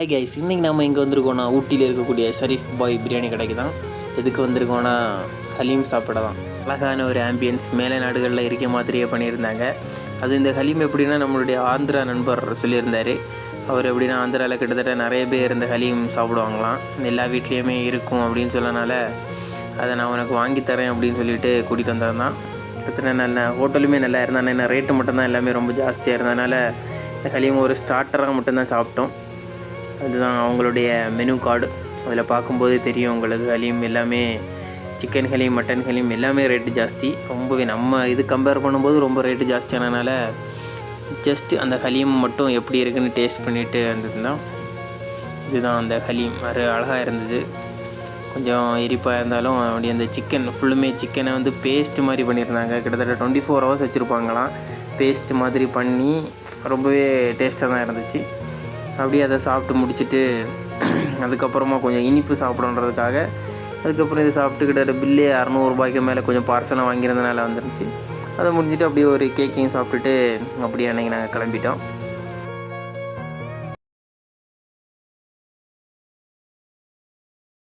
Hi guys, இன்றைக்கி நம்ம இங்கே வந்திருக்கோன்னா ஊட்டியில் இருக்கக்கூடிய ஷரீஃப் பாய் பிரியாணி கடைக்கு தான். எதுக்கு வந்திருக்கோன்னா ஹலீம் சாப்பிட தான். அழகான ஒரு ஆம்பியன்ஸ் மேலே நாடுகளில் இருக்க மாதிரியே பண்ணியிருந்தாங்க. அது இந்த ஹலீம் எப்படின்னா நம்மளுடைய ஆந்திரா நண்பர் சொல்லியிருந்தார். அவர் எப்படின்னா ஆந்திராவில் கிட்டத்தட்ட நிறைய பேர் இந்த ஹலீம் சாப்பிடுவாங்களாம், எல்லா வீட்லேயுமே இருக்கும் அப்படின்னு சொன்னனால அதை நான் உனக்கு வாங்கி தரேன் அப்படின்னு சொல்லிட்டு கூட்டிகிட்டு வந்தது. கிட்டத்தட்ட நல்ல ஹோட்டலுமே நல்லா இருந்தால் என்ன ரேட்டு மட்டும்தான் எல்லாமே ரொம்ப ஜாஸ்தியாக இருந்ததுனால இந்த ஹலீம் ஒரு ஸ்டார்டராக மட்டும்தான் சாப்பிட்டோம். அதுதான் அவங்களுடைய மெனு கார்டு. அதில் பார்க்கும்போது தெரியும் உங்களுக்கு, ஹலீம் எல்லாமே சிக்கன் ஹலீம், மட்டன் ஹலீம் எல்லாமே ரேட்டு ஜாஸ்தி. ரொம்பவே நம்ம இது கம்பேர் பண்ணும்போது ரொம்ப ரேட்டு ஜாஸ்தியானனால ஜஸ்ட்டு அந்த ஹலீம் மட்டும் எப்படி இருக்குதுன்னு டேஸ்ட் பண்ணிவிட்டு வந்தது தான். இதுதான் அந்த ஹலீம். அது அழகாக இருந்தது. கொஞ்சம் எரிப்பாக இருந்தாலும் அப்படி அந்த சிக்கன் ஃபுல்லுமே சிக்கனை வந்து பேஸ்ட்டு மாதிரி பண்ணியிருந்தாங்க. கிட்டத்தட்ட 24 hours வச்சுருப்பாங்களாம். பேஸ்ட் மாதிரி பண்ணி ரொம்பவே டேஸ்ட்டாக தான் இருந்துச்சு. அப்படியே அதை சாப்பிட்டு முடிச்சுட்டு அதுக்கப்புறமா கொஞ்சம் இனிப்பு சாப்பிடன்றதுக்காக அதுக்கப்புறம் இதை சாப்பிட்டு கிட்டத்தட்ட பில்லே 600 ரூபாய்க்கு மேலே கொஞ்சம் பார்சலாக வாங்கியிருந்தனால வந்துருந்துச்சு. அதை முடிஞ்சுட்டு அப்படியே ஒரு கேக்கையும் சாப்பிட்டுட்டு அப்படியே அன்றைக்கி நாங்கள் கிளம்பிட்டோம்.